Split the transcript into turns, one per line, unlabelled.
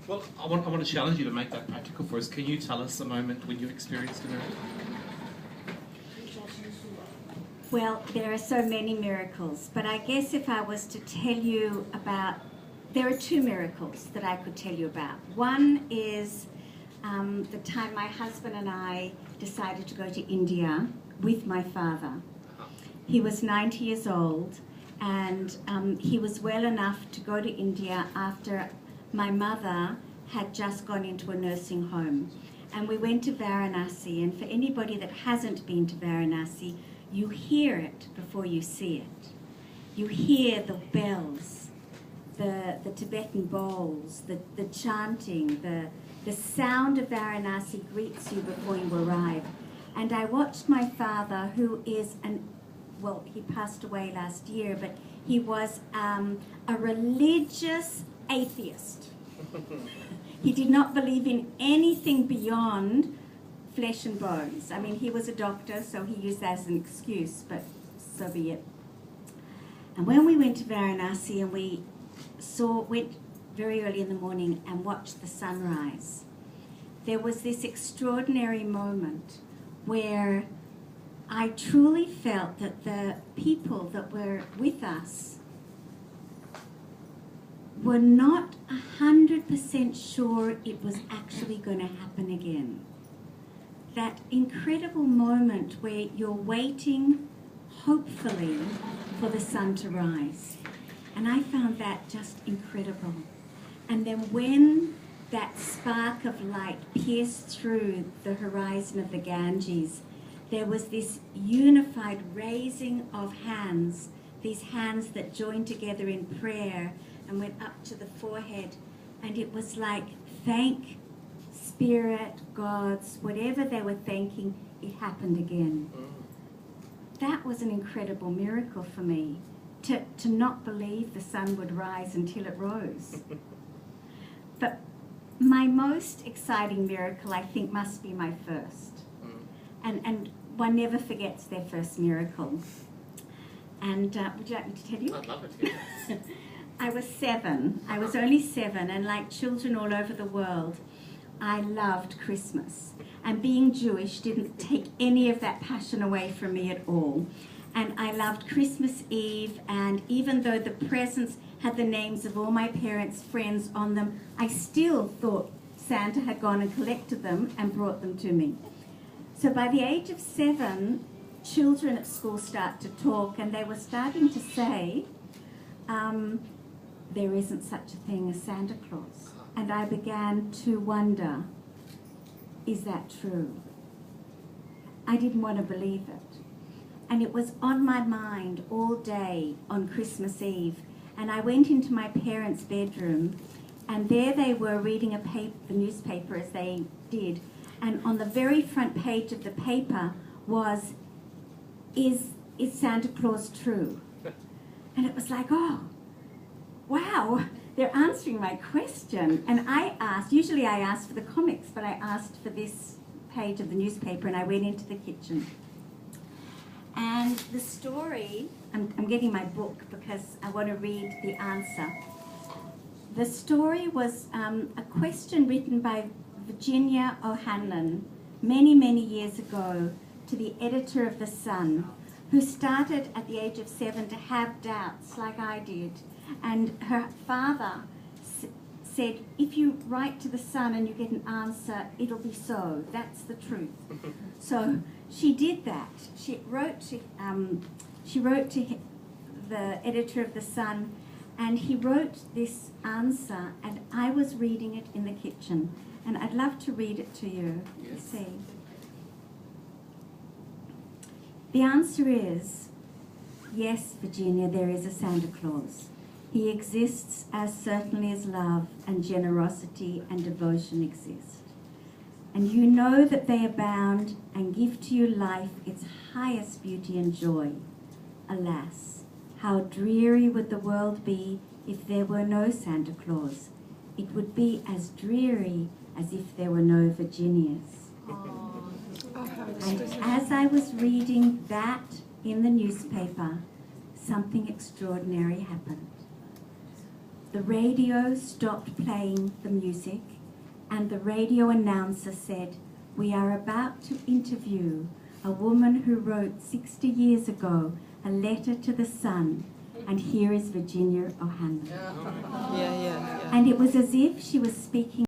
Well, I want to challenge you to make that practical for us. Can you tell us a moment when you experienced a miracle?
Well, there are so many miracles, but I guess if I was to tell you about, there are two miracles that I could tell you about. One is the time my husband and I decided to go to India with my father. He was 90 years old, and he was well enough to go to India after my mother had just gone into a nursing home. And we went to Varanasi, and for anybody that hasn't been to Varanasi, you hear it before you see it. You hear the bells, the Tibetan bowls, the chanting, the sound of Varanasi greets you before you arrive. And I watched my father, who is well, he passed away last year, but he was a religious atheist. He did not believe in anything beyond flesh and bones. I mean, he was a doctor, so he used that as an excuse, but so be it. And when we went to Varanasi and we went very early in the morning and watched the sunrise, there was this extraordinary moment where I truly felt that the people that were with us were not 100% sure it was actually going to happen again. That incredible moment where you're waiting, hopefully, for the sun to rise. And I found that just incredible. And then when that spark of light pierced through the horizon of the Ganges, there was this unified raising of hands, these hands that joined together in prayer and went up to the forehead. And it was like, thank Spirit, gods, whatever they were thanking, it happened again. That was an incredible miracle for me, to not believe the sun would rise until it rose. But my most exciting miracle, I think, must be my first. And one never forgets their first miracle. And would you like me to tell you?
I'd love it, yes.
I was 7. I was only 7, and like children all over the world, I loved Christmas. And being Jewish didn't take any of that passion away from me at all. And I loved Christmas Eve, and even though the presents had the names of all my parents' friends on them, I still thought Santa had gone and collected them and brought them to me. So by the age of 7, children at school start to talk, and they were starting to say, there isn't such a thing as Santa Claus. And I began to wonder, is that true? I didn't want to believe it. And it was on my mind all day on Christmas Eve. And I went into my parents' bedroom, and there they were reading the newspaper as they did. And on the very front page of the paper was, is Santa Claus true? And it was like, oh, wow, they're answering my question. And I asked, usually I asked for the comics, but I asked for this page of the newspaper, and I went into the kitchen. And the story, I'm getting my book because I want to read the answer. The story was a question written by Virginia O'Hanlon many, many years ago to the editor of The Sun, who started at the age of 7 to have doubts like I did. And her father said, if you write to The Sun and you get an answer, it'll be so. That's the truth. So she did that. She wrote to the editor of The Sun, and he wrote this answer, and I was reading it in the kitchen. And I'd love to read it to you. Yes. See. The answer is, yes, Virginia, there is a Santa Claus. He exists as certainly as love and generosity and devotion exist. And you know that they abound and give to you life its highest beauty and joy. Alas, how dreary would the world be if there were no Santa Claus. It would be as dreary as if there were no Virginias. And as I was reading that in the newspaper, something extraordinary happened. the radio stopped playing the music, and the radio announcer said, "We are about to interview a woman who wrote 60 years ago a letter to the sun, and here is Virginia O'Hanlon."
Yeah.
And it was as if she was speaking